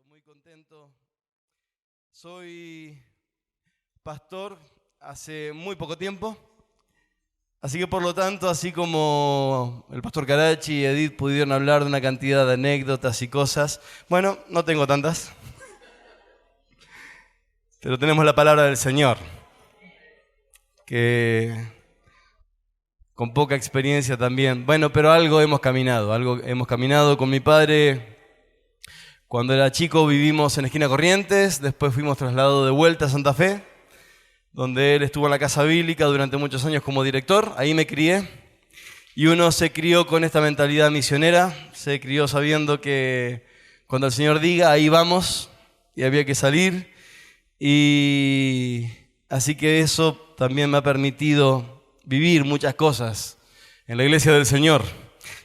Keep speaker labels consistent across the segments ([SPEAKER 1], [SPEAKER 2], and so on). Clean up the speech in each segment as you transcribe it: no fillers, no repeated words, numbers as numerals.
[SPEAKER 1] muy contento. Soy pastor hace muy poco tiempo, así que por lo tanto, así como el pastor Carachi y Edith pudieron hablar de una cantidad de anécdotas y cosas, bueno, no tengo tantas, pero tenemos la palabra del Señor, que con poca experiencia también. Bueno, pero algo hemos caminado con mi padre. Cuando era chico vivimos en Esquina Corrientes, después fuimos trasladados de vuelta a Santa Fe, donde él estuvo en la Casa Bíblica durante muchos años como director. Ahí me crié y uno se crió con esta mentalidad misionera, se crió sabiendo que cuando el Señor diga, ahí vamos, y había que salir. Y así que eso también me ha permitido vivir muchas cosas en la iglesia del Señor.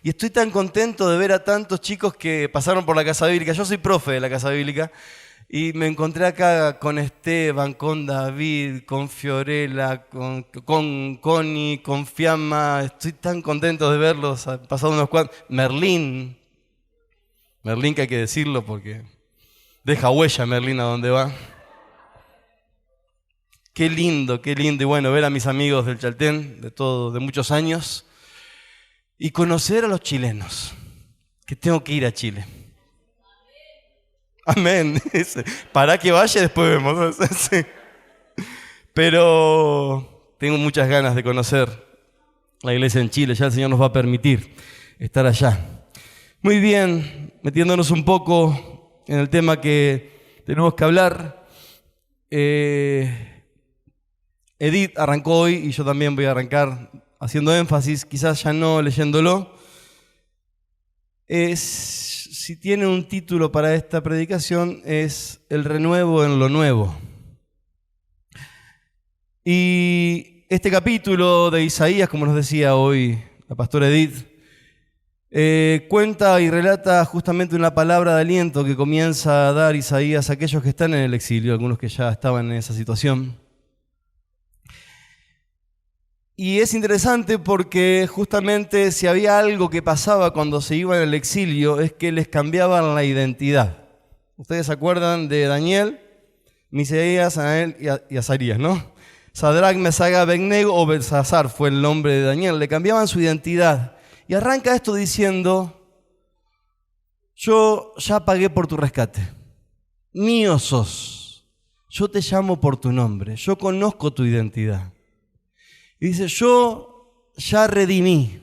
[SPEAKER 1] Y estoy tan contento de ver a tantos chicos que pasaron por la Casa Bíblica. Yo soy profe de la Casa Bíblica y me encontré acá con Esteban, con David, con Fiorella, con Connie, con Fiamma. Estoy tan contento de verlos. Han pasado unos cuantos. Merlín, que hay que decirlo porque deja huella Merlín a donde va. Qué lindo. Y bueno, ver a mis amigos del Chaltén, de muchos años. Y conocer a los chilenos, que tengo que ir a Chile. Amén. Para que vaya, después vemos. Sí. Pero tengo muchas ganas de conocer la iglesia en Chile. Ya el Señor nos va a permitir estar allá. Muy bien, metiéndonos un poco en el tema que tenemos que hablar. Edith arrancó hoy y yo también voy a arrancar haciendo énfasis, quizás ya no leyéndolo. Si tiene un título para esta predicación, es El renuevo en lo nuevo. Y este capítulo de Isaías, como nos decía hoy la pastora Edith, cuenta y relata justamente una palabra de aliento que comienza a dar Isaías a aquellos que están en el exilio, algunos que ya estaban en esa situación. Y es interesante porque justamente si había algo que pasaba cuando se iban al exilio es que les cambiaban la identidad. Ustedes se acuerdan de Daniel, Misaías, Anael y Azarías, ¿no? Sadrac, Mesach, Abednego o Belsasar fue el nombre de Daniel. Le cambiaban su identidad. Y arranca esto diciendo, yo ya pagué por tu rescate. Mío sos. Yo te llamo por tu nombre. Yo conozco tu identidad. Y dice, yo ya redimí.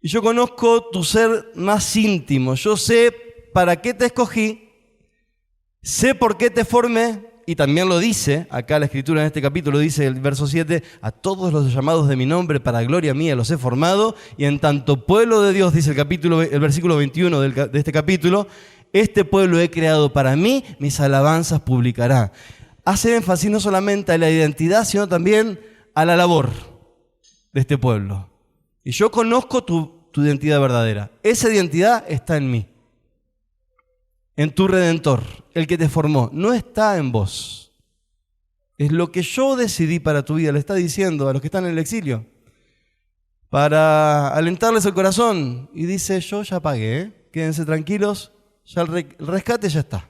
[SPEAKER 1] Y yo conozco tu ser más íntimo. Yo sé para qué te escogí. Sé por qué te formé. Y también lo dice, acá la Escritura en este capítulo dice el verso 7, a todos los llamados de mi nombre para gloria mía los he formado. Y en tanto pueblo de Dios, dice el versículo 21 de este capítulo, este pueblo he creado para mí, mis alabanzas publicará. Hace énfasis no solamente a la identidad, sino también a la labor de este pueblo. Y yo conozco tu identidad verdadera. Esa identidad está en mí, en tu Redentor, el que te formó. No está en vos. Es lo que yo decidí para tu vida. Le está diciendo a los que están en el exilio, para alentarles el corazón. Y dice, yo ya pagué, quédense tranquilos, ya el rescate ya está.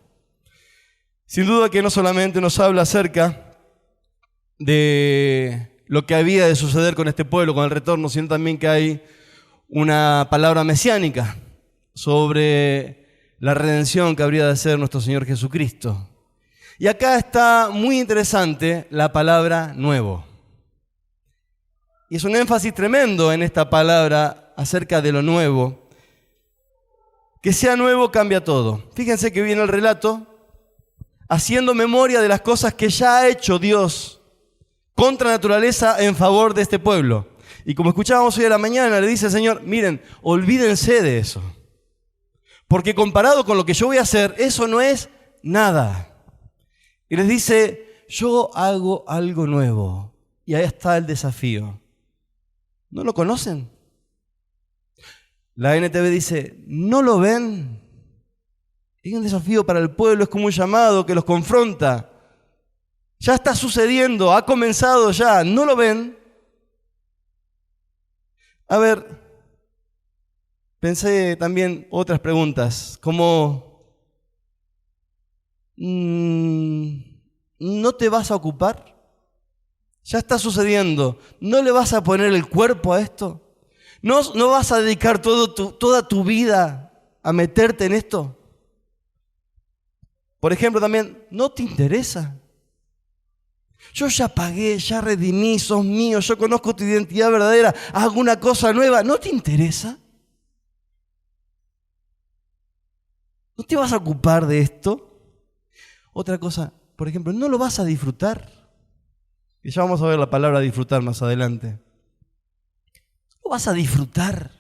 [SPEAKER 1] Sin duda que no solamente nos habla acerca de lo que había de suceder con este pueblo, con el retorno, sino también que hay una palabra mesiánica sobre la redención que habría de hacer nuestro Señor Jesucristo. Y acá está muy interesante la palabra nuevo. Y es un énfasis tremendo en esta palabra acerca de lo nuevo. Que sea nuevo cambia todo. Fíjense que viene el relato haciendo memoria de las cosas que ya ha hecho Dios contra naturaleza en favor de este pueblo. Y como escuchábamos hoy a la mañana, le dice el Señor, miren, olvídense de eso. Porque comparado con lo que yo voy a hacer, eso no es nada. Y les dice, yo hago algo nuevo. Y ahí está el desafío. ¿No lo conocen? La NTV dice, ¿no lo ven? Es un desafío para el pueblo, es como un llamado que los confronta. Ya está sucediendo, ha comenzado ya, ¿no lo ven? A ver, pensé también otras preguntas, como ¿No te vas a ocupar? Ya está sucediendo. ¿No le vas a poner el cuerpo a esto? ¿No vas a dedicar toda tu vida a meterte en esto? Por ejemplo, también, ¿no te interesa? Yo ya pagué, ya redimí, sos mío, yo conozco tu identidad verdadera, hago una cosa nueva. ¿No te interesa? ¿No te vas a ocupar de esto? Otra cosa, por ejemplo, ¿no lo vas a disfrutar? Y ya vamos a ver la palabra disfrutar más adelante. ¿Lo vas a disfrutar?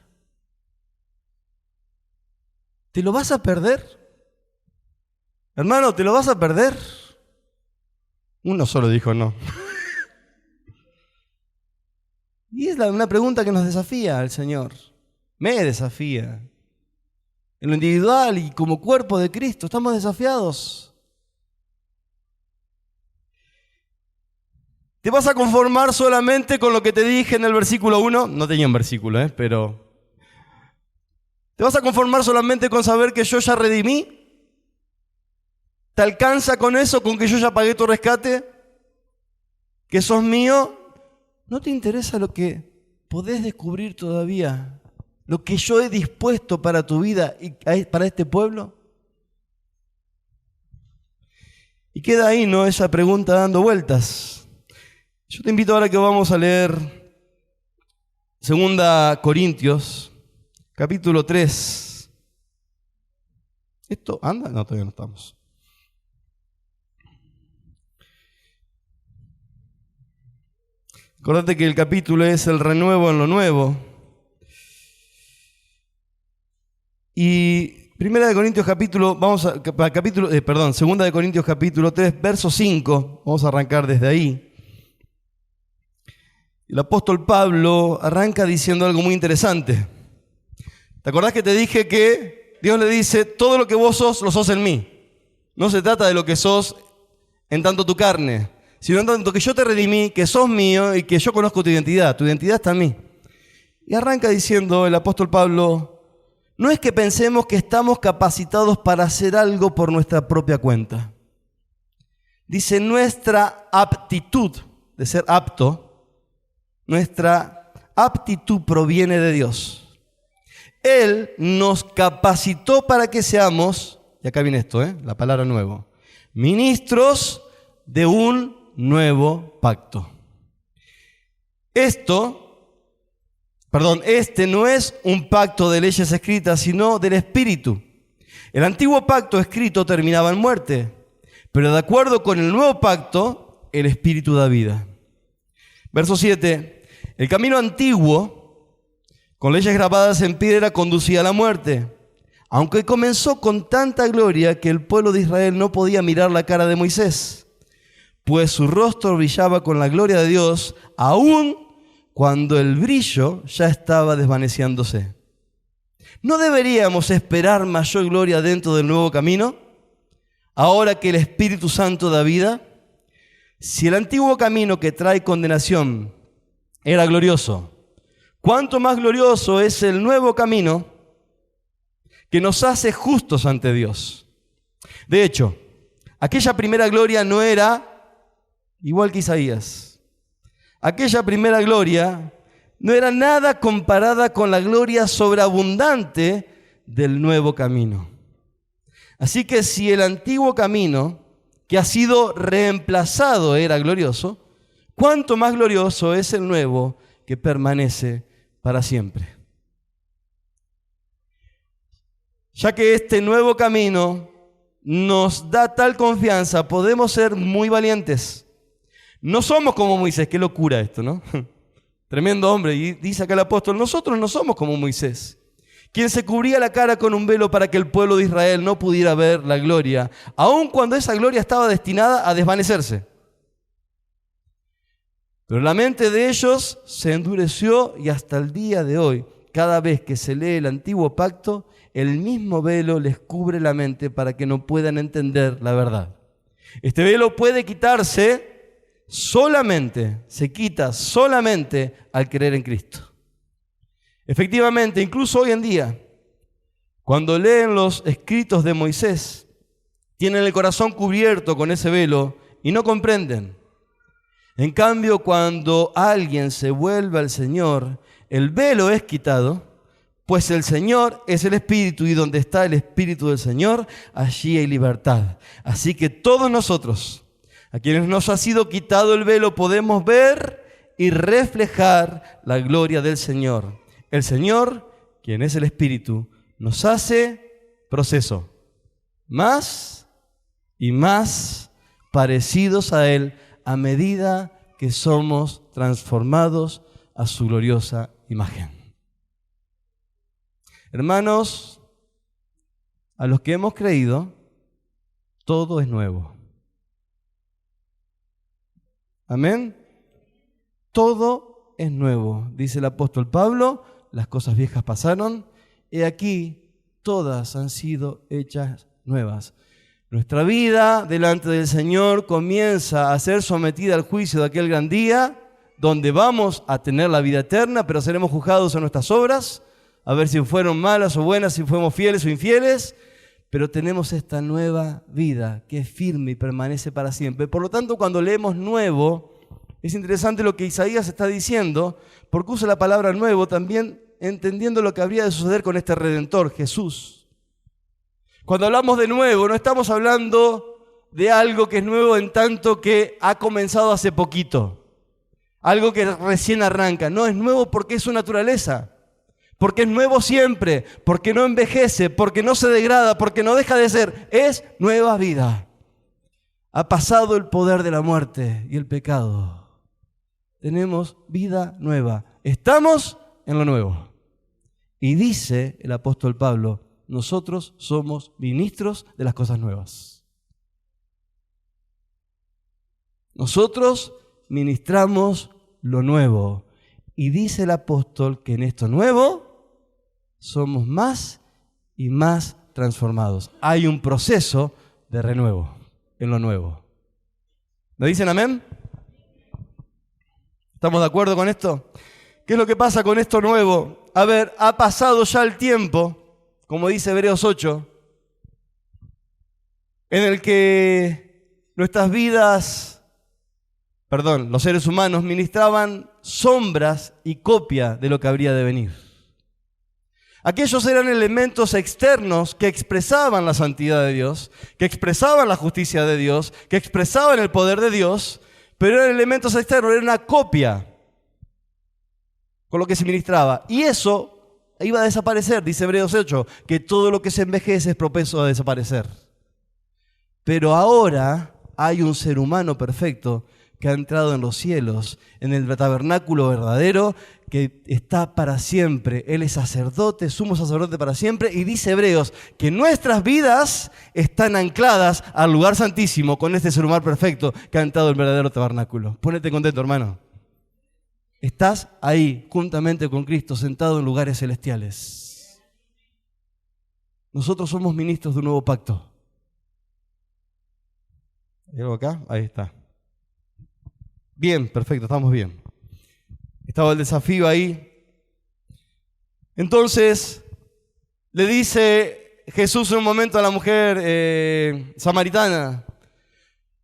[SPEAKER 1] ¿Te lo vas a perder? Hermano, ¿te lo vas a perder? Uno solo dijo no. Y es una pregunta que nos desafía al Señor. Me desafía. En lo individual y como cuerpo de Cristo, estamos desafiados. ¿Te vas a conformar solamente con lo que te dije en el versículo 1? No tenía un versículo, pero... ¿Te vas a conformar solamente con saber que yo ya redimí? ¿Te alcanza con eso, con que yo ya pagué tu rescate? ¿Que sos mío? ¿No te interesa lo que podés descubrir todavía? ¿Lo que yo he dispuesto para tu vida y para este pueblo? Y queda ahí, ¿no?, esa pregunta dando vueltas. Yo te invito ahora que vamos a leer 2 Corintios, capítulo 3. ¿Esto anda? No, todavía no estamos. Acordate que el capítulo es el renuevo en lo nuevo. Y 2 Corintios capítulo 3, verso 5, vamos a arrancar desde ahí. El apóstol Pablo arranca diciendo algo muy interesante. ¿Te acordás que te dije que Dios le dice, todo lo que vos sos, lo sos en mí? No se trata de lo que sos en tanto tu carne, sino en tanto que yo te redimí, que sos mío y que yo conozco tu identidad está en mí. Y arranca diciendo el apóstol Pablo, no es que pensemos que estamos capacitados para hacer algo por nuestra propia cuenta. Dice, nuestra aptitud de ser apto, nuestra aptitud proviene de Dios. Él nos capacitó para que seamos, y acá viene esto, la palabra nuevo, ministros de un nuevo pacto. Este no es un pacto de leyes escritas, sino del Espíritu. El antiguo pacto escrito terminaba en muerte, pero de acuerdo con el nuevo pacto, el Espíritu da vida. Verso 7. El camino antiguo, con leyes grabadas en piedra, conducía a la muerte, aunque comenzó con tanta gloria que el pueblo de Israel no podía mirar la cara de Moisés, pues su rostro brillaba con la gloria de Dios, aun cuando el brillo ya estaba desvaneciéndose. ¿No deberíamos esperar mayor gloria dentro del nuevo camino, ahora que el Espíritu Santo da vida? Si el antiguo camino que trae condenación era glorioso, ¿cuánto más glorioso es el nuevo camino que nos hace justos ante Dios? De hecho, aquella primera gloria no era igual que Isaías. Aquella primera gloria no era nada comparada con la gloria sobreabundante del nuevo camino. Así que si el antiguo camino que ha sido reemplazado era glorioso, ¿cuánto más glorioso es el nuevo que permanece para siempre? Ya que este nuevo camino nos da tal confianza, podemos ser muy valientes. No somos como Moisés, qué locura esto, ¿no? Tremendo hombre, y dice acá el apóstol, nosotros no somos como Moisés, quien se cubría la cara con un velo para que el pueblo de Israel no pudiera ver la gloria, aun cuando esa gloria estaba destinada a desvanecerse. Pero la mente de ellos se endureció y hasta el día de hoy, cada vez que se lee el antiguo pacto, el mismo velo les cubre la mente para que no puedan entender la verdad. Este velo puede quitarse solamente, se quita solamente al creer en Cristo. Efectivamente, incluso hoy en día, cuando leen los escritos de Moisés, Tienen el corazón cubierto con ese velo y no comprenden. En cambio, cuando alguien se vuelve al Señor, el velo es quitado, pues el Señor es el Espíritu y donde está el Espíritu del Señor, allí hay libertad. Así que todos nosotros, a quienes nos ha sido quitado el velo, podemos ver y reflejar la gloria del Señor. El Señor, quien es el Espíritu, nos hace, proceso, más y más parecidos a Él a medida que somos transformados a su gloriosa imagen. Hermanos, a los que hemos creído, todo es nuevo. Amén. Todo es nuevo. Dice el apóstol Pablo, las cosas viejas pasaron, y aquí todas han sido hechas nuevas. Nuestra vida delante del Señor comienza a ser sometida al juicio de aquel gran día, donde vamos a tener la vida eterna, pero seremos juzgados en nuestras obras, a ver si fueron malas o buenas, si fuimos fieles o infieles, pero tenemos esta nueva vida que es firme y permanece para siempre. Por lo tanto, cuando leemos nuevo, es interesante lo que Isaías está diciendo, porque usa la palabra nuevo también entendiendo lo que habría de suceder con este Redentor, Jesús. Cuando hablamos de nuevo, no estamos hablando de algo que es nuevo en tanto que ha comenzado hace poquito, algo que recién arranca. No, es nuevo porque es su naturaleza, porque es nuevo siempre, porque no envejece, porque no se degrada, porque no deja de ser. Es nueva vida. Ha pasado el poder de la muerte y el pecado. Tenemos vida nueva. Estamos en lo nuevo. Y dice el apóstol Pablo, nosotros somos ministros de las cosas nuevas. Nosotros ministramos lo nuevo. Y dice el apóstol que en esto nuevo somos más y más transformados. Hay un proceso de renuevo en lo nuevo. ¿Me dicen amén? ¿Estamos de acuerdo con esto? ¿Qué es lo que pasa con esto nuevo? A ver, ha pasado ya el tiempo, como dice Hebreos 8, en el que nuestras vidas, los seres humanos ministraban sombras y copia de lo que habría de venir. Aquellos eran elementos externos que expresaban la santidad de Dios, que expresaban la justicia de Dios, que expresaban el poder de Dios, pero eran elementos externos, era una copia con lo que se ministraba. Y eso iba a desaparecer, dice Hebreos 8, que todo lo que se envejece es propenso a desaparecer. Pero ahora hay un ser humano perfecto que ha entrado en los cielos, en el tabernáculo verdadero, que está para siempre. Él es sacerdote, sumo sacerdote para siempre, y dice Hebreos que nuestras vidas están ancladas al lugar santísimo con este ser humano perfecto que ha entrado en el verdadero tabernáculo. Ponete contento, hermano. Estás ahí, juntamente con Cristo, sentado en lugares celestiales. Nosotros somos ministros de un nuevo pacto. ¿Hay algo acá? Ahí está. Bien, perfecto, estamos bien. Estaba el desafío ahí. Entonces, le dice Jesús en un momento a la mujer samaritana,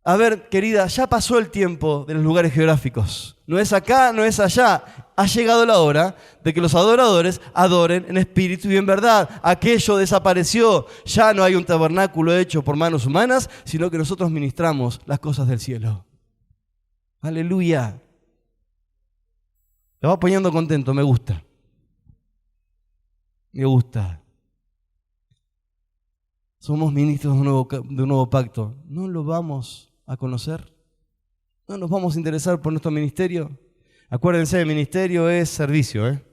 [SPEAKER 1] a ver, querida, ya pasó el tiempo de los lugares geográficos. No es acá, no es allá. Ha llegado la hora de que los adoradores adoren en espíritu y en verdad. Aquello desapareció. Ya no hay un tabernáculo hecho por manos humanas, sino que nosotros ministramos las cosas del cielo. Aleluya. Te va poniendo contento, me gusta. Me gusta. Somos ministros de un nuevo pacto. No lo vamos a conocer. No nos vamos a interesar por nuestro ministerio. Acuérdense, el ministerio es servicio, ¿eh?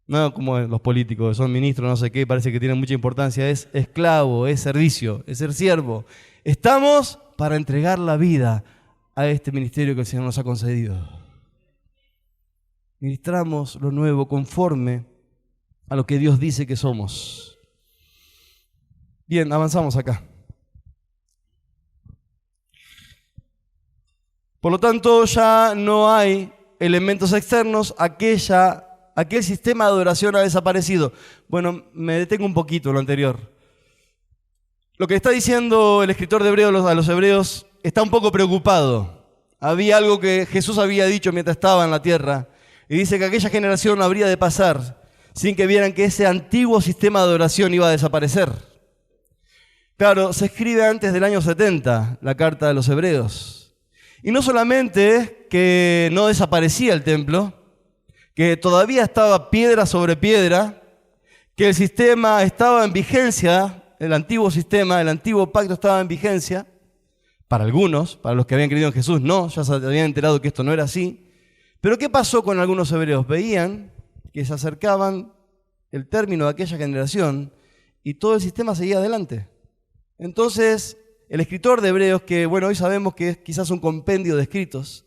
[SPEAKER 1] No como los políticos que son ministros, no sé qué, parece que tienen mucha importancia. Es esclavo, es servicio, es ser siervo. Estamos para entregar la vida a este ministerio que el Señor nos ha concedido. Ministramos lo nuevo conforme a lo que Dios dice que somos. Bien, avanzamos acá. Por lo tanto, ya no hay elementos externos, aquel sistema de adoración ha desaparecido. Bueno, me detengo un poquito en lo anterior. Lo que está diciendo el escritor de Hebreos a los hebreos está un poco preocupado. Había algo que Jesús había dicho mientras estaba en la tierra, y dice que aquella generación no habría de pasar sin que vieran que ese antiguo sistema de adoración iba a desaparecer. Claro, se escribe antes del año 70, la carta de los hebreos. Y no solamente que no desaparecía el templo, que todavía estaba piedra sobre piedra, que el sistema estaba en vigencia, el antiguo sistema, el antiguo pacto estaba en vigencia, para algunos, para los que habían creído en Jesús, no, ya se habían enterado que esto no era así. Pero ¿qué pasó con algunos hebreos? Veían que se acercaban el término de aquella generación y todo el sistema seguía adelante. Entonces, el escritor de Hebreos, que bueno, hoy sabemos que es quizás un compendio de escritos,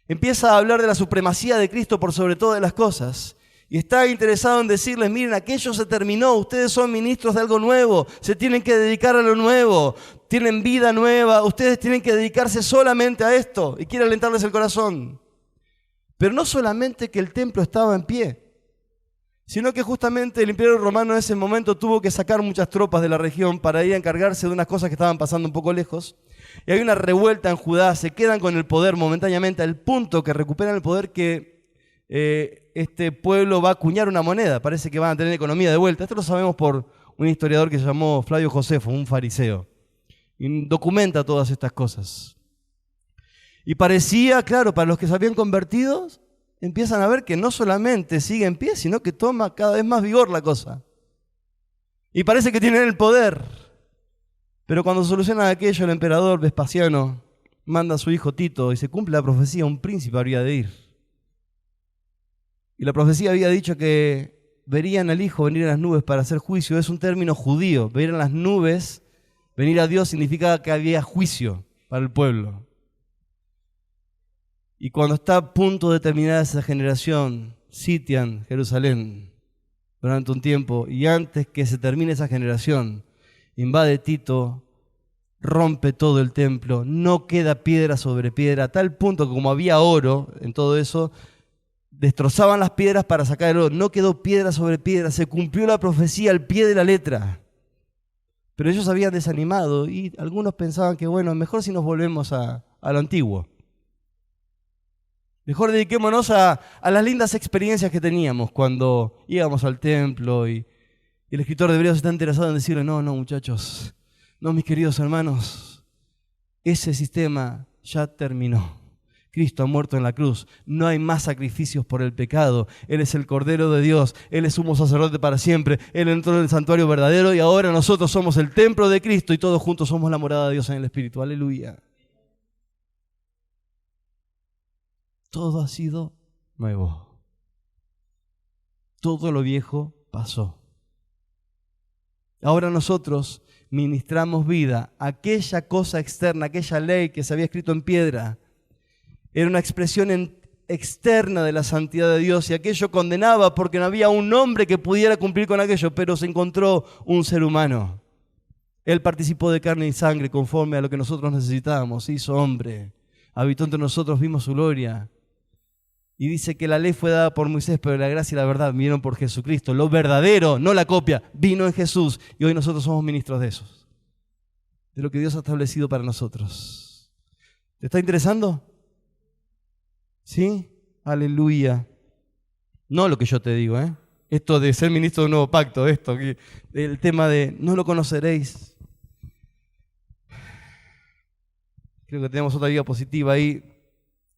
[SPEAKER 1] empieza a hablar de la supremacía de Cristo por sobre todas las cosas. Y está interesado en decirles, miren, aquello se terminó, ustedes son ministros de algo nuevo, se tienen que dedicar a lo nuevo, tienen vida nueva, ustedes tienen que dedicarse solamente a esto. Y quiere alentarles el corazón. Pero no solamente que el templo estaba en pie, sino que justamente el Imperio Romano en ese momento tuvo que sacar muchas tropas de la región para ir a encargarse de unas cosas que estaban pasando un poco lejos. Y hay una revuelta en Judá, se quedan con el poder momentáneamente, al punto que recuperan el poder que este pueblo va a acuñar una moneda. Parece que van a tener economía de vuelta. Esto lo sabemos por un historiador que se llamó Flavio Josefo, un fariseo. Y documenta todas estas cosas. Y parecía, claro, para los que se habían convertido, empiezan a ver que no solamente sigue en pie, sino que toma cada vez más vigor la cosa. Y parece que tienen el poder. Pero cuando solucionan aquello, el emperador Vespasiano manda a su hijo Tito y se cumple la profecía, un príncipe habría de ir. Y la profecía había dicho que verían al Hijo venir en las nubes para hacer juicio. Es un término judío. Ver en las nubes, venir a Dios, significaba que había juicio para el pueblo. Y cuando está a punto de terminar esa generación, sitian Jerusalén durante un tiempo. Y antes que se termine esa generación, invade Tito, rompe todo el templo, no queda piedra sobre piedra, a tal punto que como había oro en todo eso, destrozaban las piedras para sacar el oro. No quedó piedra sobre piedra, se cumplió la profecía al pie de la letra. Pero ellos habían desanimado y algunos pensaban que bueno, mejor si nos volvemos a lo antiguo. Mejor dediquémonos a las lindas experiencias que teníamos cuando íbamos al templo y el escritor de Hebreos está interesado en decirle, no muchachos, no mis queridos hermanos, ese sistema ya terminó. Cristo ha muerto en la cruz, no hay más sacrificios por el pecado, Él es el Cordero de Dios, Él es sumo sacerdote para siempre, Él entró en el santuario verdadero y ahora nosotros somos el templo de Cristo y todos juntos somos la morada de Dios en el Espíritu. Aleluya. Todo ha sido nuevo. Todo lo viejo pasó. Ahora nosotros ministramos vida. Aquella cosa externa, aquella ley que se había escrito en piedra, era una expresión externa de la santidad de Dios y aquello condenaba porque no había un hombre que pudiera cumplir con aquello, pero se encontró un ser humano. Él participó de carne y sangre conforme a lo que nosotros necesitábamos, se hizo hombre, habitó entre nosotros, vimos su gloria. Y dice que la ley fue dada por Moisés, pero la gracia y la verdad vinieron por Jesucristo. Lo verdadero, no la copia, vino en Jesús. Y hoy nosotros somos ministros de esos, de lo que Dios ha establecido para nosotros. ¿Te está interesando? ¿Sí? Aleluya. No lo que yo te digo, ¿eh? Esto de ser ministro de un nuevo pacto, el tema de no lo conoceréis. Creo que tenemos otra diapositiva ahí.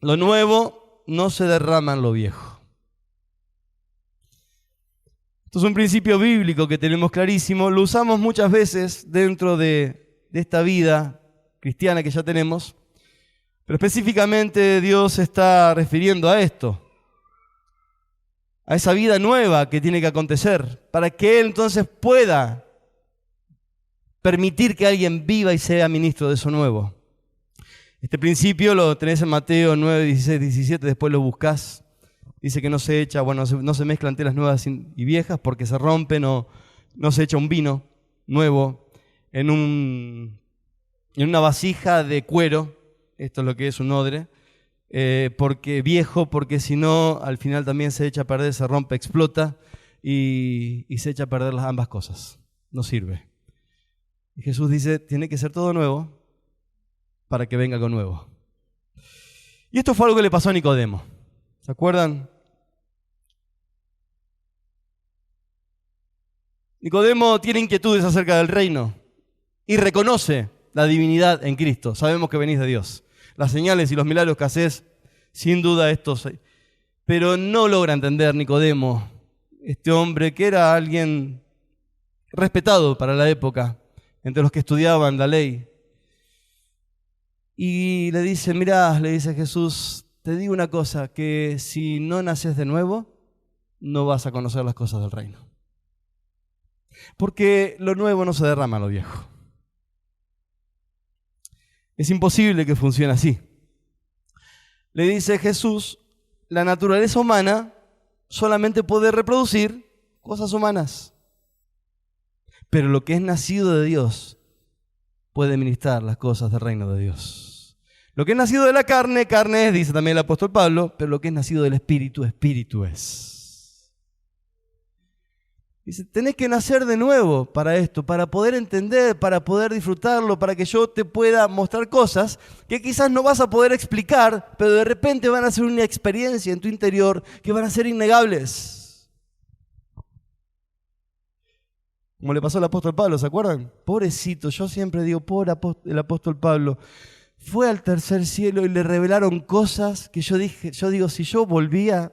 [SPEAKER 1] Lo nuevo no se derrama en lo viejo. Esto es un principio bíblico que tenemos clarísimo. Lo usamos muchas veces dentro de esta vida cristiana que ya tenemos. Pero específicamente Dios se está refiriendo a esto. A esa vida nueva que tiene que acontecer. Para que Él entonces pueda permitir que alguien viva y sea ministro de eso nuevo. Este principio lo tenés en Mateo 9, 16, 17, después lo buscás. Dice que no se echa, no se mezclan telas nuevas y viejas porque se rompen o no se echa un vino nuevo en una vasija de cuero. Esto es lo que es un odre. Porque si no, al final también se echa a perder, se rompe, explota y se echa a perder ambas cosas. No sirve. Y Jesús dice, tiene que ser todo nuevo para que venga algo nuevo. Y esto fue algo que le pasó a Nicodemo. ¿Se acuerdan? Nicodemo tiene inquietudes acerca del reino y reconoce la divinidad en Cristo. Sabemos que venís de Dios. Las señales y los milagros que haces, sin duda estos. Pero no logra entender Nicodemo, este hombre que era alguien respetado para la época, entre los que estudiaban la ley. Y le dice, mirá, le dice Jesús, te digo una cosa, que si no naces de nuevo, no vas a conocer las cosas del reino. Porque lo nuevo no se derrama a lo viejo. Es imposible que funcione así. Le dice Jesús, la naturaleza humana solamente puede reproducir cosas humanas. Pero lo que es nacido de Dios puede ministrar las cosas del reino de Dios. Lo que es nacido de la carne, carne es, dice también el apóstol Pablo, pero lo que es nacido del Espíritu, Espíritu es. Dice, tenés que nacer de nuevo para esto, para poder entender, para poder disfrutarlo, para que yo te pueda mostrar cosas que quizás no vas a poder explicar, pero de repente van a ser una experiencia en tu interior que van a ser innegables. Como le pasó al apóstol Pablo, ¿se acuerdan? Pobrecito, yo siempre digo, pobre el apóstol Pablo. Fue al tercer cielo y le revelaron cosas que yo digo, si yo volvía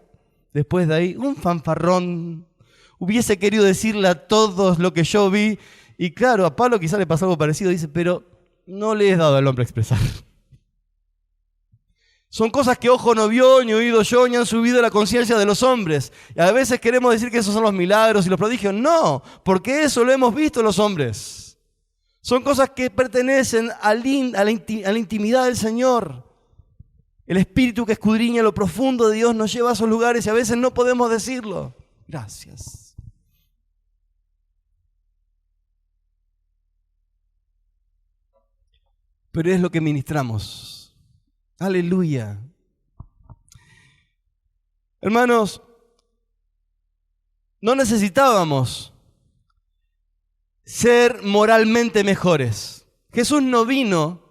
[SPEAKER 1] después de ahí, un fanfarrón, hubiese querido decirle a todos lo que yo vi. Y claro, a Pablo quizás le pasó algo parecido, dice, pero no le he dado al hombre a expresar. Son cosas que ojo no vio, ni oído yo, ni han subido a la conciencia de los hombres. Y a veces queremos decir que esos son los milagros y los prodigios. No, porque eso lo hemos visto los hombres. Son cosas que pertenecen a la intimidad del Señor. El Espíritu que escudriña lo profundo de Dios nos lleva a esos lugares y a veces no podemos decirlo. Gracias. Pero es lo que ministramos. Aleluya. Hermanos, no necesitábamos ser moralmente mejores. Jesús no vino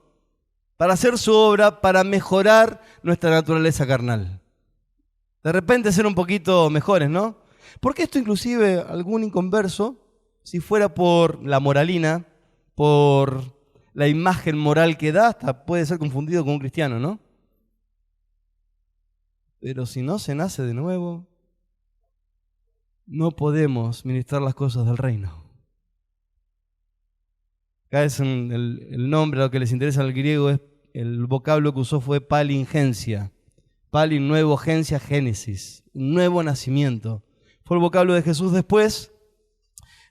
[SPEAKER 1] para hacer su obra, para mejorar nuestra naturaleza carnal. De repente ser un poquito mejores, ¿no? Porque esto inclusive algún inconverso, si fuera por la moralina, por la imagen moral que da, hasta puede ser confundido con un cristiano, ¿no? Pero si no se nace de nuevo, no podemos ministrar las cosas del reino. Acá es el nombre, lo que les interesa al griego, es el vocablo que usó fue palingencia. Palin, nuevo, gencia, génesis, un nuevo nacimiento. Fue el vocablo de Jesús después,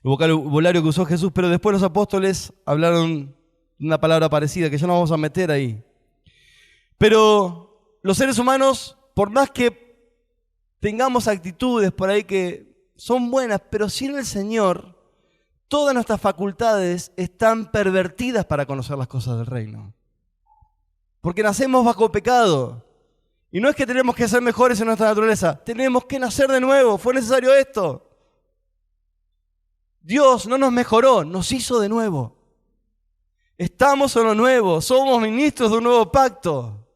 [SPEAKER 1] el vocabulario que usó Jesús, pero después los apóstoles hablaron una palabra parecida, que ya no vamos a meter ahí. Pero los seres humanos, por más que tengamos actitudes por ahí que son buenas, pero sin el Señor, todas nuestras facultades están pervertidas para conocer las cosas del reino. Porque nacemos bajo pecado. Y no es que tenemos que ser mejores en nuestra naturaleza, tenemos que nacer de nuevo, fue necesario esto. Dios no nos mejoró, nos hizo de nuevo. Estamos en lo nuevo, somos ministros de un nuevo pacto.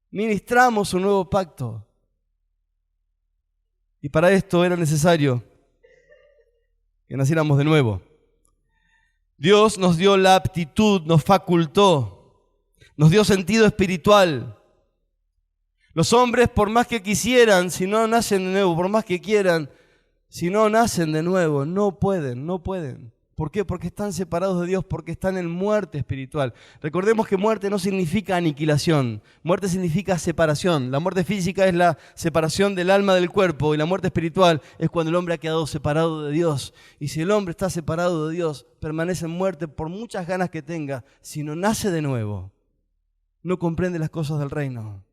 [SPEAKER 1] Ministramos un nuevo pacto. Y para esto era necesario que naciéramos de nuevo. Dios nos dio la aptitud, nos facultó, nos dio sentido espiritual. Los hombres, por más que quisieran, si no nacen de nuevo, por más que quieran, si no nacen de nuevo, no pueden. ¿Por qué? Porque están separados de Dios, porque están en muerte espiritual. Recordemos que muerte no significa aniquilación, muerte significa separación. La muerte física es la separación del alma del cuerpo y la muerte espiritual es cuando el hombre ha quedado separado de Dios. Y si el hombre está separado de Dios, permanece en muerte por muchas ganas que tenga. Si no nace de nuevo, no comprende las cosas del reino.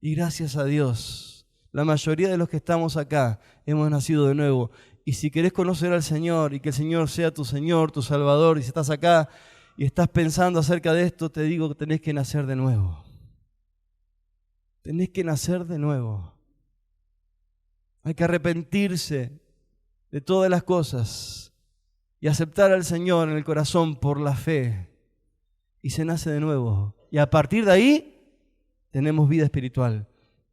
[SPEAKER 1] Y gracias a Dios, la mayoría de los que estamos acá hemos nacido de nuevo. Y si querés conocer al Señor y que el Señor sea tu Señor, tu Salvador, y si estás acá y estás pensando acerca de esto, te digo que tenés que nacer de nuevo. Tenés que nacer de nuevo. Hay que arrepentirse de todas las cosas y aceptar al Señor en el corazón por la fe. Y se nace de nuevo. Y a partir de ahí tenemos vida espiritual,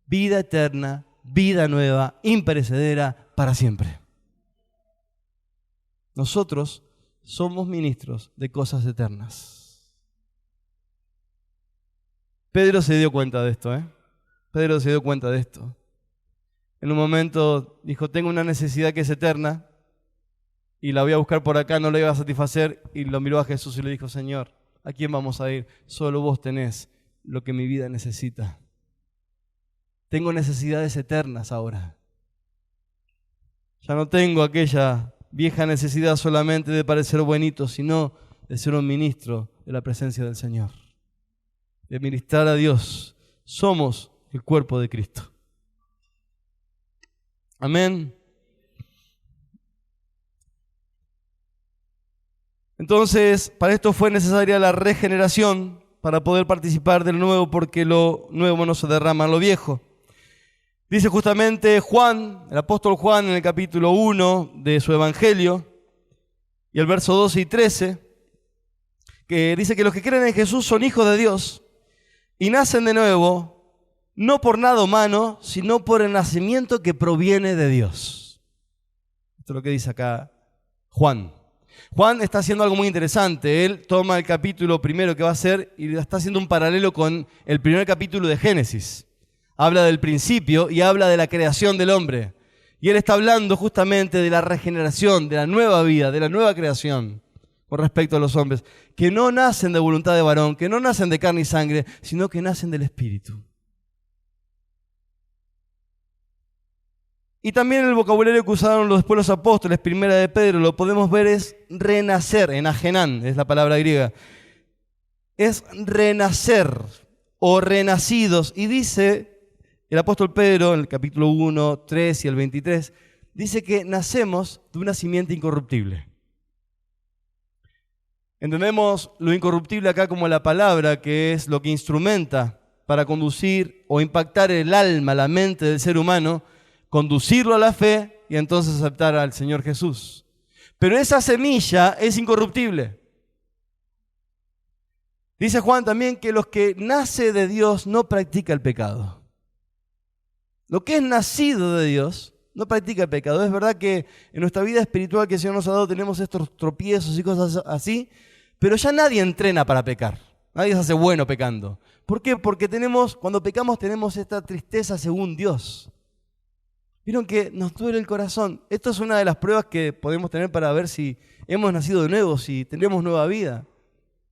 [SPEAKER 1] vida eterna, vida nueva, imperecedera para siempre. Nosotros somos ministros de cosas eternas. Pedro se dio cuenta de esto, Pedro se dio cuenta de esto. En un momento dijo, tengo una necesidad que es eterna y la voy a buscar por acá, no la iba a satisfacer, y lo miró a Jesús y le dijo, Señor, ¿a quién vamos a ir? Solo vos tenés lo que mi vida necesita. Tengo necesidades eternas ahora. Ya no tengo aquella vieja necesidad solamente de parecer buenito, sino de ser un ministro de la presencia del Señor, de ministrar a Dios. Somos el cuerpo de Cristo. Amén. Entonces, para esto fue necesaria la regeneración para poder participar del nuevo, porque lo nuevo no se derrama en lo viejo. Dice justamente Juan, el apóstol Juan, en el capítulo 1 de su Evangelio, y el verso 12 y 13, que dice que los que creen en Jesús son hijos de Dios y nacen de nuevo, no por nada humano, sino por el nacimiento que proviene de Dios. Esto es lo que dice acá Juan. Juan está haciendo algo muy interesante. Él toma el capítulo primero que va a ser y está haciendo un paralelo con el primer capítulo de Génesis. Habla del principio y habla de la creación del hombre. Y él está hablando justamente de la regeneración, de la nueva vida, de la nueva creación con respecto a los hombres, que no nacen de voluntad de varón, que no nacen de carne y sangre, sino que nacen del Espíritu. Y también el vocabulario que usaron después los apóstoles, primera de Pedro, lo podemos ver es renacer, enagenán, es la palabra griega. Es renacer o renacidos. Y dice el apóstol Pedro en el capítulo 1, 3 y el 23, dice que nacemos de una simiente incorruptible. Entendemos lo incorruptible acá como la palabra, que es lo que instrumenta para conducir o impactar el alma, la mente del ser humano, conducirlo a la fe y entonces aceptar al Señor Jesús. Pero esa semilla es incorruptible. Dice Juan también que los que nace de Dios no practica el pecado. Lo que es nacido de Dios no practica el pecado. Es verdad que en nuestra vida espiritual que el Señor nos ha dado tenemos estos tropiezos y cosas así, pero ya nadie entrena para pecar. Nadie se hace bueno pecando. ¿Por qué? Porque cuando pecamos tenemos esta tristeza según Dios. Vieron que nos duele el corazón. Esto es una de las pruebas que podemos tener para ver si hemos nacido de nuevo, si tenemos nueva vida.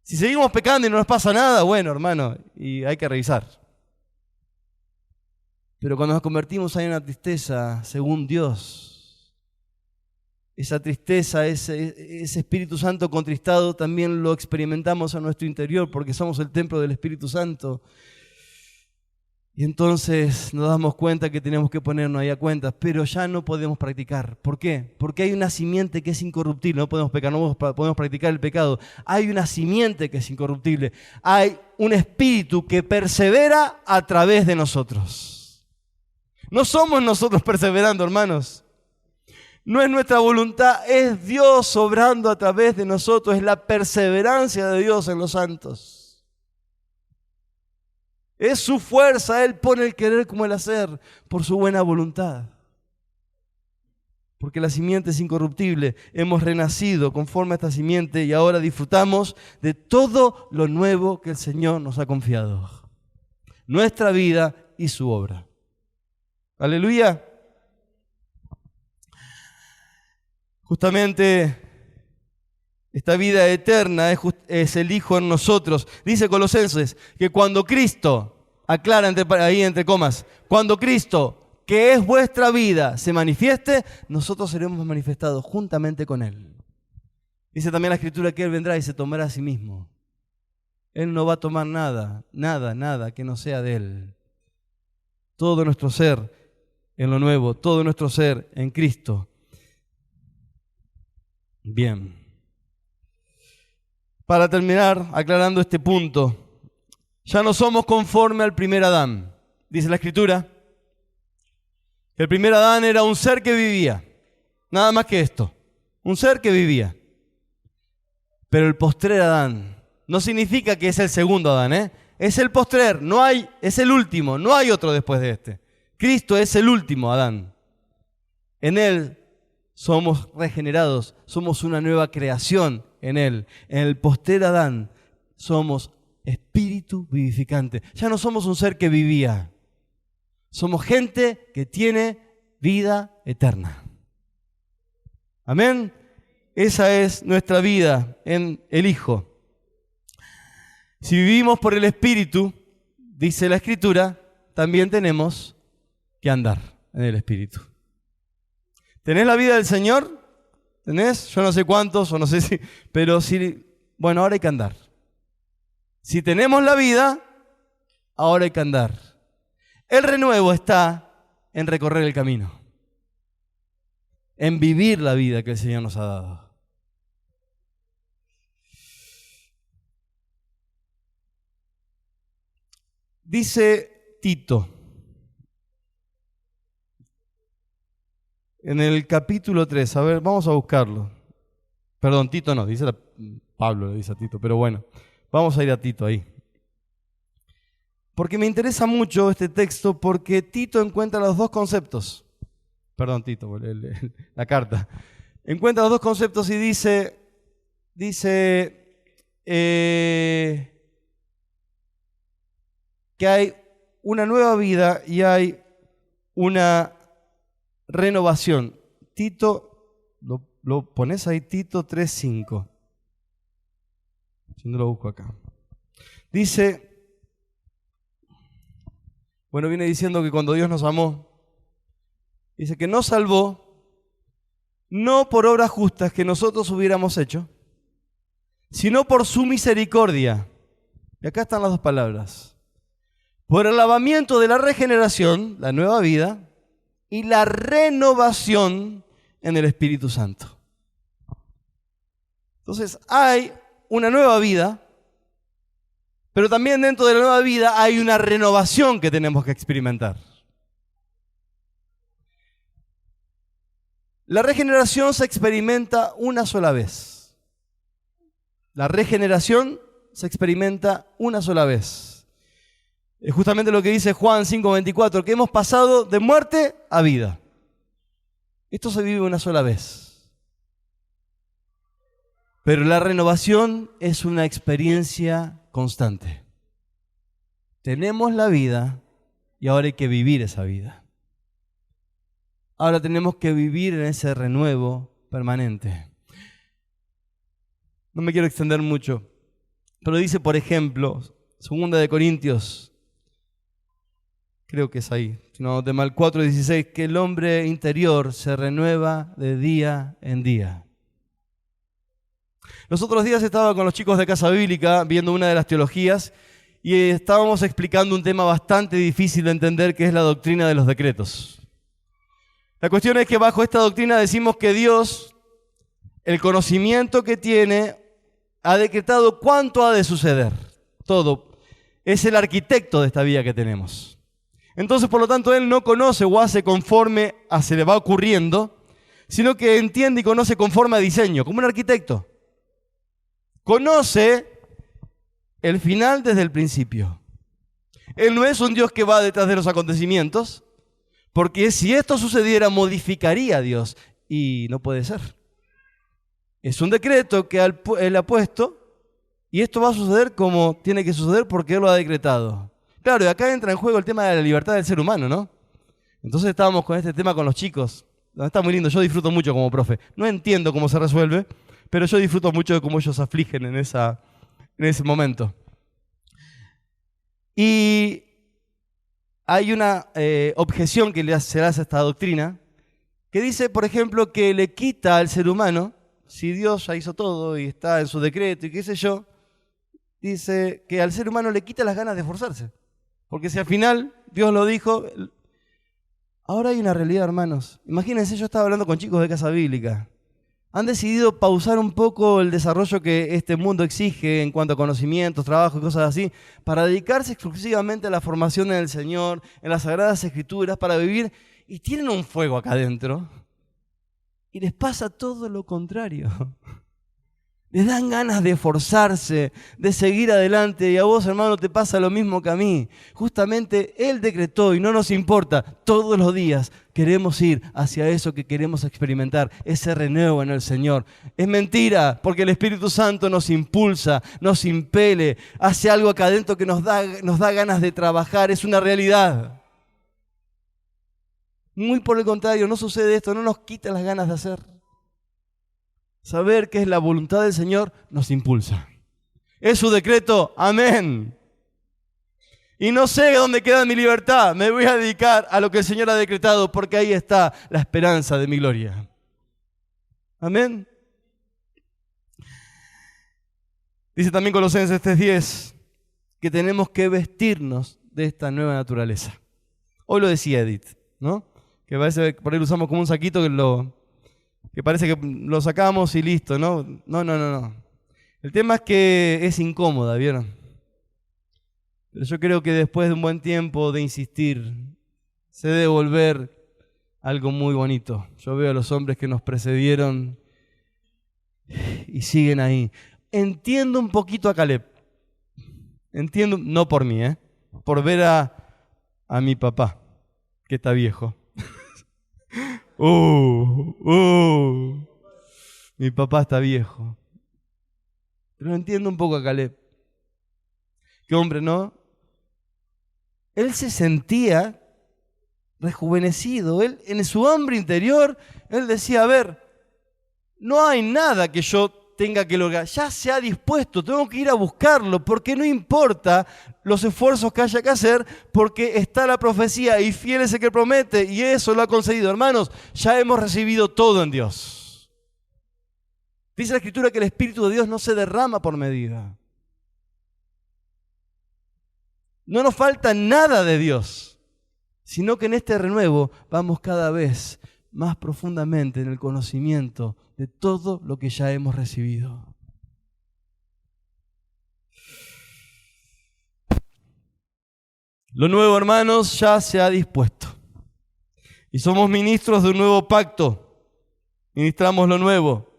[SPEAKER 1] Si seguimos pecando y no nos pasa nada, bueno, hermano, y hay que revisar. Pero cuando nos convertimos hay una tristeza según Dios. Esa tristeza, ese Espíritu Santo contristado también lo experimentamos en nuestro interior porque somos el templo del Espíritu Santo. Y entonces nos damos cuenta que tenemos que ponernos ahí a cuentas, pero ya no podemos practicar. ¿Por qué? Porque hay una simiente que es incorruptible. No podemos pecar, no podemos practicar el pecado. Hay una simiente que es incorruptible. Hay un espíritu que persevera a través de nosotros. No somos nosotros perseverando, hermanos. No es nuestra voluntad, es Dios obrando a través de nosotros. Es la perseverancia de Dios en los santos. Es su fuerza, Él pone el querer como el hacer por su buena voluntad. Porque la simiente es incorruptible, hemos renacido conforme a esta simiente y ahora disfrutamos de todo lo nuevo que el Señor nos ha confiado. Nuestra vida y su obra. Aleluya. Justamente esta vida eterna es el Hijo en nosotros. Dice Colosenses que cuando Cristo, aclara ahí entre comas, cuando Cristo, que es vuestra vida, se manifieste, nosotros seremos manifestados juntamente con Él. Dice también la Escritura que Él vendrá y se tomará a sí mismo. Él no va a tomar nada que no sea de Él. Todo nuestro ser en lo nuevo, todo nuestro ser en Cristo. Bien. Para terminar, aclarando este punto, ya no somos conforme al primer Adán. Dice la Escritura que el primer Adán era un ser que vivía, nada más que esto, un ser que vivía. Pero el postrer Adán no significa que es el segundo Adán, ¿eh? Es el postrer, es el último, no hay otro después de este. Cristo es el último Adán. En Él somos regenerados, somos una nueva creación en Él. En el postrer Adán somos espíritu vivificante. Ya no somos un ser que vivía. Somos gente que tiene vida eterna. Amén. Esa es nuestra vida en el Hijo. Si vivimos por el Espíritu, dice la Escritura, también tenemos que andar en el Espíritu. ¿Tenés la vida del Señor? ¿Tenés? Yo no sé cuántos, o no sé si, pero sí, bueno, ahora hay que andar. Si tenemos la vida, ahora hay que andar. El renuevo está en recorrer el camino, en vivir la vida que el Señor nos ha dado. Dice Tito, en el capítulo 3, a ver, vamos a buscarlo. Perdón, Tito no, Pablo le dice a Tito, pero bueno, vamos a ir a Tito ahí. Porque me interesa mucho este texto, porque Tito encuentra los dos conceptos. Perdón, Tito, la carta. Encuentra los dos conceptos y dice que hay una nueva vida y hay una renovación. Tito, lo pones ahí, Tito 3:5. Si no lo busco acá. Dice, bueno, viene diciendo que cuando Dios nos amó, dice que nos salvó, no por obras justas que nosotros hubiéramos hecho, sino por su misericordia. Y acá están las dos palabras. Por el lavamiento de la regeneración, la nueva vida, y la renovación en el Espíritu Santo. Entonces, hay una nueva vida, pero también dentro de la nueva vida hay una renovación que tenemos que experimentar. La regeneración se experimenta una sola vez. La regeneración se experimenta una sola vez. Es justamente lo que dice Juan 5:24, que hemos pasado de muerte a vida. Esto se vive una sola vez. Pero la renovación es una experiencia constante. Tenemos la vida y ahora hay que vivir esa vida. Ahora tenemos que vivir en ese renuevo permanente. No me quiero extender mucho, pero dice, por ejemplo, 2 Corintios, creo que es ahí, si no te mal, 4:16, que el hombre interior se renueva de día en día. Los otros días estaba con los chicos de Casa Bíblica viendo una de las teologías y estábamos explicando un tema bastante difícil de entender, que es la doctrina de los decretos. La cuestión es que bajo esta doctrina decimos que Dios, el conocimiento que tiene, ha decretado cuánto ha de suceder. Todo. Es el arquitecto de esta vida que tenemos. Entonces, por lo tanto, Él no conoce o hace conforme a se le va ocurriendo, sino que entiende y conoce conforme a diseño, como un arquitecto. Conoce el final desde el principio. Él no es un Dios que va detrás de los acontecimientos, porque si esto sucediera, modificaría a Dios, y no puede ser. Es un decreto que Él ha puesto, y esto va a suceder como tiene que suceder porque Él lo ha decretado. Claro, y acá entra en juego el tema de la libertad del ser humano, ¿no? Entonces estábamos con este tema con los chicos. Está muy lindo, yo disfruto mucho como profe. No entiendo cómo se resuelve, pero yo disfruto mucho de cómo ellos afligen en ese momento. Y hay una objeción que se le hace a esta doctrina, que dice, por ejemplo, que le quita al ser humano, si Dios ya hizo todo y está en su decreto y qué sé yo, dice que al ser humano le quita las ganas de esforzarse. Porque si al final Dios lo dijo, ahora hay una realidad, hermanos. Imagínense, yo estaba hablando con chicos de Casa Bíblica. Han decidido pausar un poco el desarrollo que este mundo exige en cuanto a conocimientos, trabajo y cosas así, para dedicarse exclusivamente a la formación en el Señor, en las Sagradas Escrituras, para vivir, y tienen un fuego acá adentro, y les pasa todo lo contrario. Les dan ganas de esforzarse, de seguir adelante. Y a vos, hermano, te pasa lo mismo que a mí. Justamente Él decretó y no nos importa. Todos los días queremos ir hacia eso que queremos experimentar, ese renuevo en el Señor. Es mentira, porque el Espíritu Santo nos impulsa, nos impele, hace algo acá adentro que nos da ganas de trabajar. Es una realidad. Muy por el contrario, no sucede esto, no nos quita las ganas de hacer. Saber que es la voluntad del Señor nos impulsa. Es su decreto, amén. Y no sé dónde queda mi libertad. Me voy a dedicar a lo que el Señor ha decretado, porque ahí está la esperanza de mi gloria. Amén. Dice también Colosenses 3:10 que tenemos que vestirnos de esta nueva naturaleza. Hoy lo decía Edith, ¿no? Que parece que por ahí lo usamos como un saquito que parece que lo sacamos y listo, ¿no? No. El tema es que es incómoda, ¿vieron? Pero yo creo que después de un buen tiempo de insistir, se debe volver algo muy bonito. Yo veo a los hombres que nos precedieron y siguen ahí. Entiendo un poquito a Caleb. Entiendo, no por mí, por ver a mi papá, que está viejo. Mi papá está viejo. Pero entiendo un poco a Caleb. Qué hombre, ¿no? Él se sentía rejuvenecido. Él, en su hambre interior, él decía, a ver, no hay nada que yo tenga que lograr. Ya se ha dispuesto, tengo que ir a buscarlo, porque no importa los esfuerzos que haya que hacer, porque está la profecía y fiel es el que promete, y eso lo ha concedido. Hermanos, ya hemos recibido todo en Dios. Dice la Escritura que el Espíritu de Dios no se derrama por medida. No nos falta nada de Dios, sino que en este renuevo vamos cada vez más profundamente en el conocimiento de todo lo que ya hemos recibido. Lo nuevo, hermanos, ya se ha dispuesto. Y somos ministros de un nuevo pacto. Ministramos lo nuevo.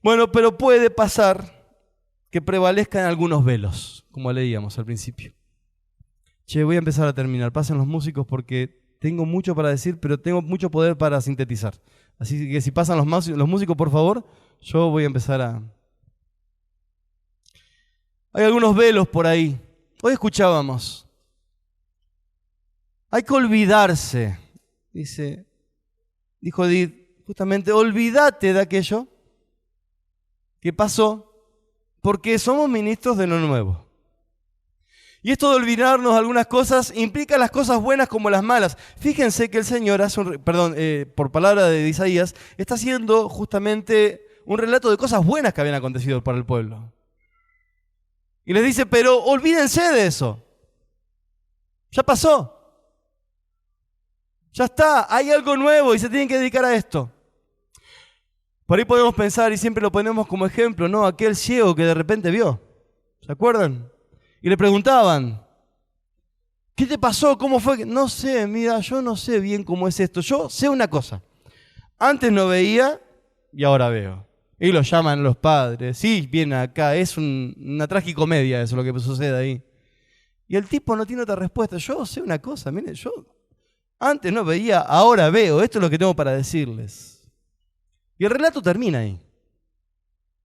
[SPEAKER 1] Bueno, pero puede pasar que prevalezcan algunos velos, como leíamos al principio. Voy a empezar a terminar. Pasen los músicos porque tengo mucho para decir, pero tengo mucho poder para sintetizar. Así que si pasan los músicos, por favor, yo voy a empezar a... Hay algunos velos por ahí. Hoy escuchábamos. Hay que olvidarse, dijo Edith, justamente, olvídate de aquello que pasó, porque somos ministros de lo nuevo. Y esto de olvidarnos algunas cosas implica las cosas buenas como las malas. Fíjense que el Señor hace por palabra de Isaías, está haciendo justamente un relato de cosas buenas que habían acontecido para el pueblo. Y les dice, pero olvídense de eso. Ya pasó. Ya está, hay algo nuevo y se tienen que dedicar a esto. Por ahí podemos pensar, y siempre lo ponemos como ejemplo, ¿no? Aquel ciego que de repente vio. ¿Se acuerdan? Y le preguntaban, ¿qué te pasó? ¿Cómo fue? No sé, mira, yo no sé bien cómo es esto. Yo sé una cosa. Antes no veía y ahora veo. Y lo llaman los padres. Sí, viene acá. Es una tragicomedia eso lo que sucede ahí. Y el tipo no tiene otra respuesta. Yo sé una cosa, miren, yo antes no veía, ahora veo. Esto es lo que tengo para decirles. Y el relato termina ahí.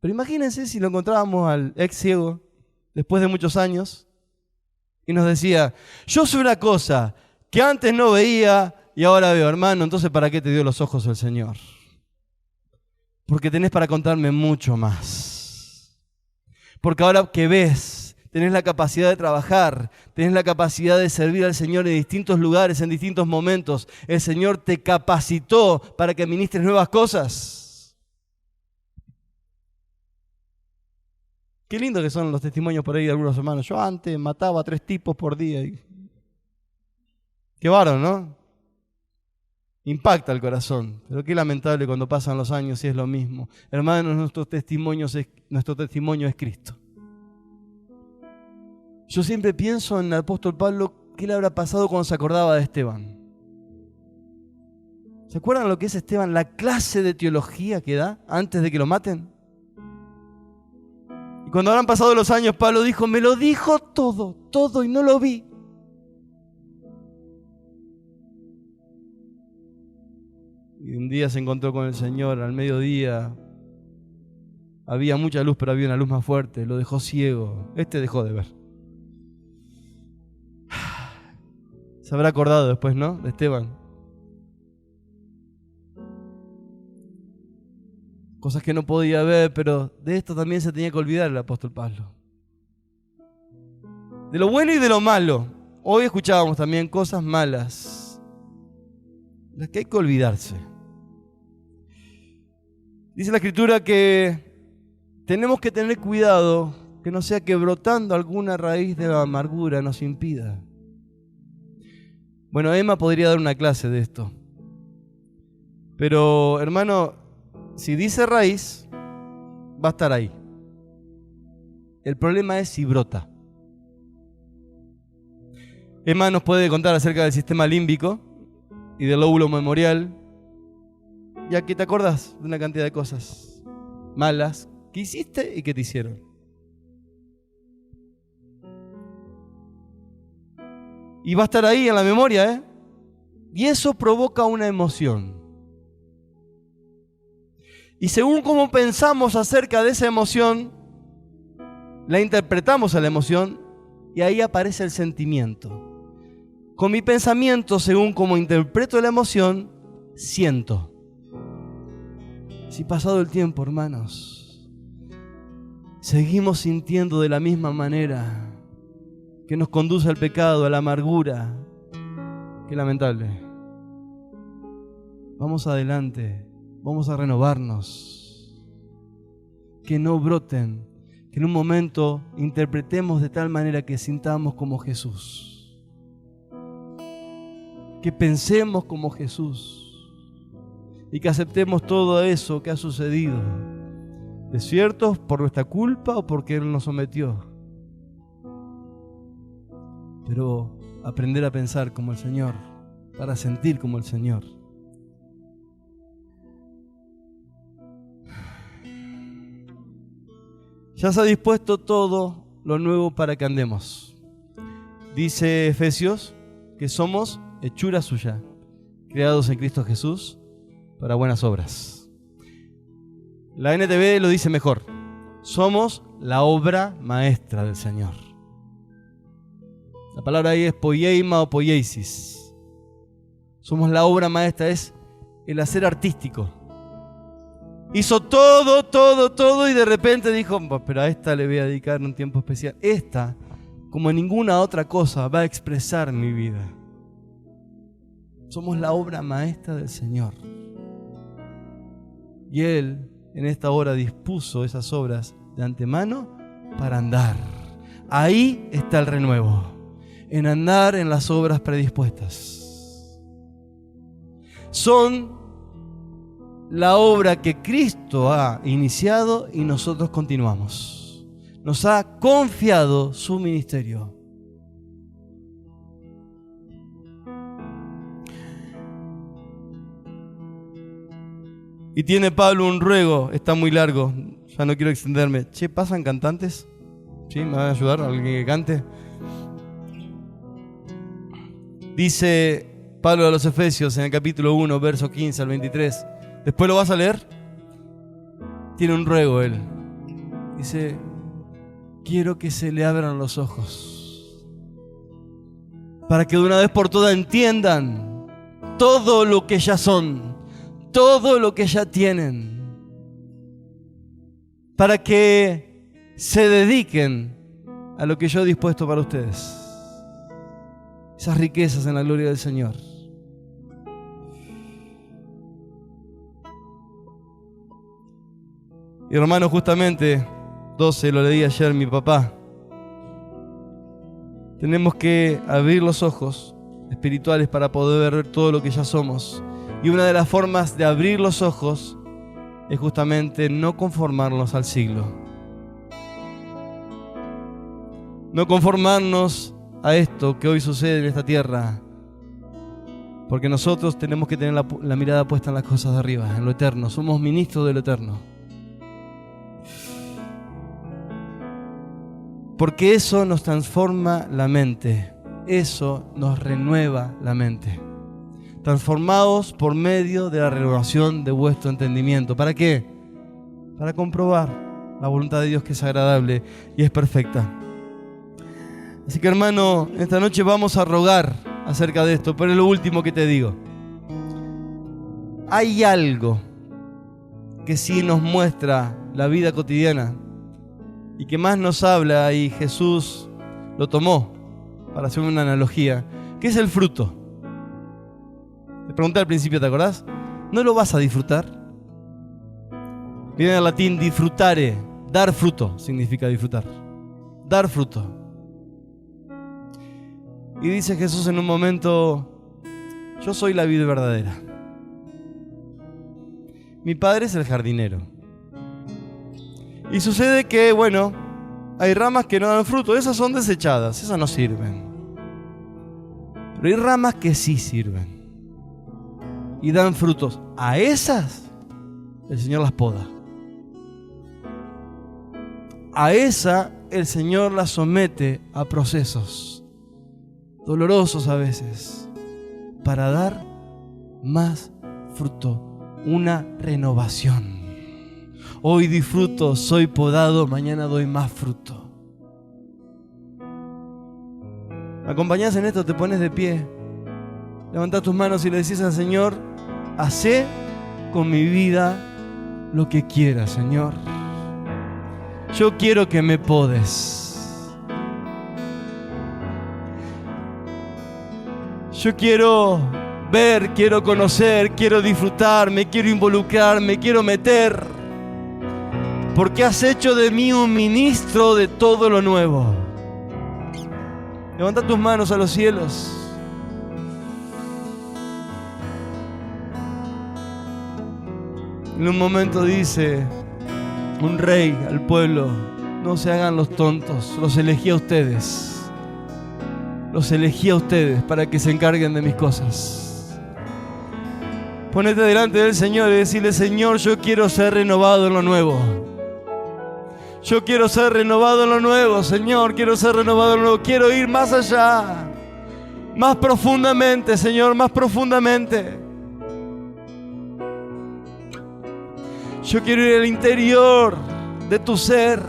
[SPEAKER 1] Pero imagínense si lo encontrábamos al ex ciego después de muchos años, y nos decía, yo soy una cosa que antes no veía y ahora veo, hermano, entonces ¿para qué te dio los ojos el Señor? Porque tenés para contarme mucho más. Porque ahora que ves, tenés la capacidad de trabajar, tenés la capacidad de servir al Señor en distintos lugares, en distintos momentos. El Señor te capacitó para que ministres nuevas cosas. Qué lindo que son los testimonios por ahí de algunos hermanos. Yo antes mataba a 3 tipos por día. Qué bárbaro, ¿no? Impacta el corazón. Pero qué lamentable cuando pasan los años y es lo mismo. Hermanos, nuestro testimonio es Cristo. Yo siempre pienso en el apóstol Pablo, ¿qué le habrá pasado cuando se acordaba de Esteban? ¿Se acuerdan lo que es Esteban? La clase de teología que da antes de que lo maten. Y cuando habrán pasado los años, Pablo dijo, me lo dijo todo, todo, y no lo vi. Y un día se encontró con el Señor al mediodía. Había mucha luz, pero había una luz más fuerte. Lo dejó ciego. Dejó de ver. Se habrá acordado después, ¿no? De Esteban. Cosas que no podía ver, pero de esto también se tenía que olvidar el apóstol Pablo. De lo bueno y de lo malo. Hoy escuchábamos también cosas malas, las que hay que olvidarse. Dice la Escritura que tenemos que tener cuidado que no sea que brotando alguna raíz de amargura nos impida. Bueno, Emma podría dar una clase de esto. Pero, hermano, si dice raíz, va a estar ahí. El problema es si brota. Emma nos puede contar acerca del sistema límbico y del lóbulo memorial. Y aquí te acordás de una cantidad de cosas malas que hiciste y que te hicieron. Y va a estar ahí en la memoria, ¿eh? Y eso provoca una emoción. Y según cómo pensamos acerca de esa emoción, la interpretamos a la emoción y ahí aparece el sentimiento. Con mi pensamiento, según cómo interpreto la emoción, siento. Si pasado el tiempo, hermanos, seguimos sintiendo de la misma manera, que nos conduce al pecado, a la amargura, qué lamentable. Vamos adelante, vamos a renovarnos, que no broten, que en un momento interpretemos de tal manera que sintamos como Jesús, que pensemos como Jesús y que aceptemos todo eso que ha sucedido, desiertos por nuestra culpa o porque Él nos sometió. Pero aprender a pensar como el Señor, para sentir como el Señor. Ya se ha dispuesto todo lo nuevo para que andemos. Dice Efesios que somos hechura suya, creados en Cristo Jesús para buenas obras. La NTV lo dice mejor. Somos la obra maestra del Señor. La palabra ahí es poieima o poiesis. Somos la obra maestra, es el hacer artístico. Hizo todo y de repente dijo, pero a esta le voy a dedicar un tiempo especial. Esta, como ninguna otra cosa, va a expresar mi vida. Somos la obra maestra del Señor. Y Él en esta hora dispuso esas obras de antemano para andar. Ahí está el renuevo. En andar en las obras predispuestas. Son la obra que Cristo ha iniciado y nosotros continuamos. Nos ha confiado su ministerio. Y tiene Pablo un ruego, está muy largo, ya no quiero extenderme. Che, ¿pasan cantantes? ¿Sí? ¿Me van a ayudar? ¿Alguien que cante? Dice Pablo a los Efesios en el capítulo 1, verso 15 al 23. Después lo vas a leer. Tiene un ruego él. Dice, quiero que se le abran los ojos para que de una vez por todas entiendan todo lo que ya son, todo lo que ya tienen, para que se dediquen a lo que yo he dispuesto para ustedes. Esas riquezas en la gloria del Señor. Y hermano, justamente 12, lo leí ayer mi papá. Tenemos que abrir los ojos espirituales para poder ver todo lo que ya somos. Y una de las formas de abrir los ojos es justamente no conformarnos al siglo. No conformarnos a esto que hoy sucede en esta tierra. Porque nosotros tenemos que tener la mirada puesta en las cosas de arriba, en lo eterno. Somos ministros de lo eterno. Porque eso nos transforma la mente, eso nos renueva la mente. Transformados por medio de la renovación de vuestro entendimiento. ¿Para qué? Para comprobar la voluntad de Dios, que es agradable y es perfecta. Así que, hermano, esta noche vamos a rogar acerca de esto, pero es lo último que te digo. Hay algo que sí nos muestra la vida cotidiana y que más nos habla, y Jesús lo tomó para hacer una analogía, que es el fruto. Te pregunté al principio, ¿te acordás? ¿No lo vas a disfrutar? Viene del latín disfrutare, dar fruto significa disfrutar, dar fruto. Y dice Jesús en un momento: yo soy la vid verdadera. Mi Padre es el jardinero. Y sucede que, bueno, hay ramas que no dan fruto, esas son desechadas, esas no sirven. Pero hay ramas que sí sirven y dan frutos. A esas el Señor las poda. A esa el Señor las somete a procesos dolorosos a veces, para dar más fruto, una renovación. Hoy disfruto, soy podado, mañana doy más fruto. ¿Me acompañás en esto? Te pones de pie, levantás tus manos y le decís al Señor: hacé con mi vida lo que quieras, Señor. Yo quiero que me podes. Yo quiero ver, quiero conocer, quiero disfrutar, me quiero involucrar, me quiero meter. Porque has hecho de mí un ministro de todo lo nuevo. Levanta tus manos a los cielos. En un momento dice un rey al pueblo: no se hagan los tontos, los elegí a ustedes. Los elegí a ustedes para que se encarguen de mis cosas. Ponete delante del Señor y decirle: Señor, yo quiero ser renovado en lo nuevo. Yo quiero ser renovado en lo nuevo, Señor, quiero ser renovado en lo nuevo. Quiero ir más allá, más profundamente, Señor, más profundamente. Yo quiero ir al interior de tu ser.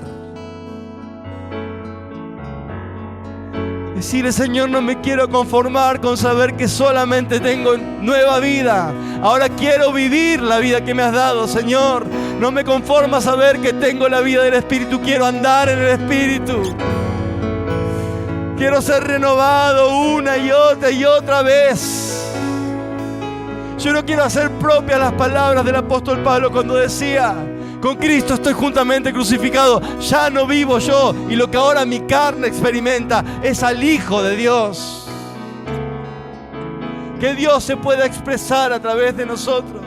[SPEAKER 1] Decirle: Señor, no me quiero conformar con saber que solamente tengo nueva vida. Ahora quiero vivir la vida que me has dado, Señor. No me conformo a saber que tengo la vida del Espíritu. Quiero andar en el Espíritu. Quiero ser renovado una y otra vez. Yo no quiero hacer propias las palabras del apóstol Pablo cuando decía: con Cristo estoy juntamente crucificado. Ya no vivo yo, y lo que ahora mi carne experimenta es al Hijo de Dios. Que Dios se pueda expresar a través de nosotros.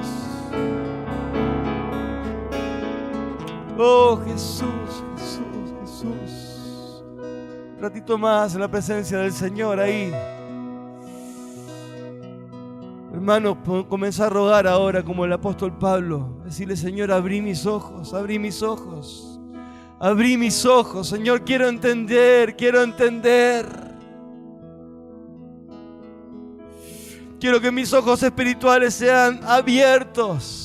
[SPEAKER 1] Oh, Jesús, Jesús, Jesús. Un ratito más en la presencia del Señor ahí. Hermano, comenzá a rogar ahora como el apóstol Pablo. Decirle: Señor, abrí mis ojos, abrí mis ojos. Abrí mis ojos, Señor, quiero entender, quiero entender. Quiero que mis ojos espirituales sean abiertos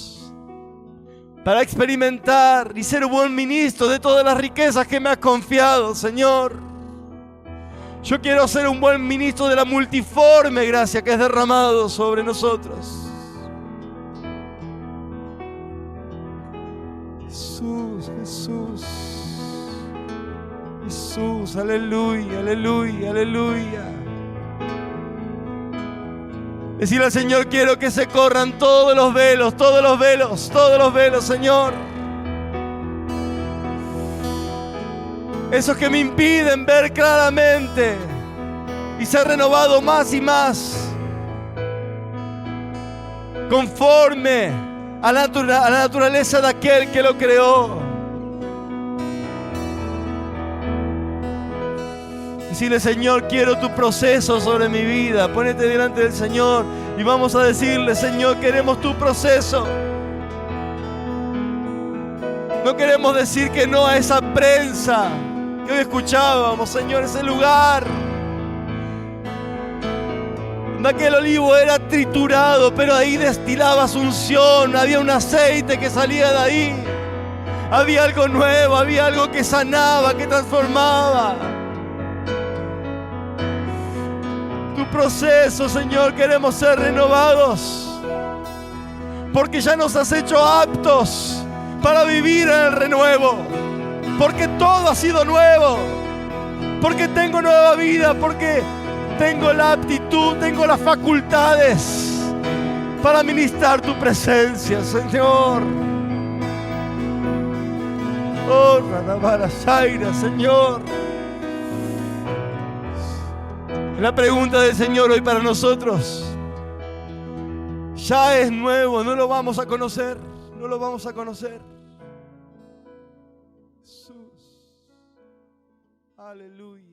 [SPEAKER 1] para experimentar y ser un buen ministro de todas las riquezas que me has confiado, Señor. Yo quiero ser un buen ministro de la multiforme gracia que es derramado sobre nosotros. Jesús, Jesús, Jesús, aleluya, aleluya, aleluya. Decirle al Señor: quiero que se corran todos los velos, todos los velos, todos los velos, Señor. Esos que me impiden ver claramente y ser renovado más y más conforme a la naturaleza de aquel que lo creó. Decirle: Señor, quiero tu proceso sobre mi vida. Ponete delante del Señor y vamos a decirle: Señor, queremos tu proceso. No queremos decir que no a esa prensa que hoy escuchábamos, Señor, ese lugar donde aquel olivo era triturado, pero ahí destilabas unción, había un aceite que salía de ahí, había algo nuevo, había algo que sanaba, que transformaba. Tu proceso, Señor, queremos ser renovados, porque ya nos has hecho aptos para vivir en el renuevo, porque todo ha sido nuevo, porque tengo nueva vida, porque tengo la aptitud, tengo las facultades para ministrar tu presencia, Señor. Oh, Radabarasaira, Señor. La pregunta del Señor hoy para nosotros: ya es nuevo, no lo vamos a conocer, no lo vamos a conocer. Jesús, aleluya.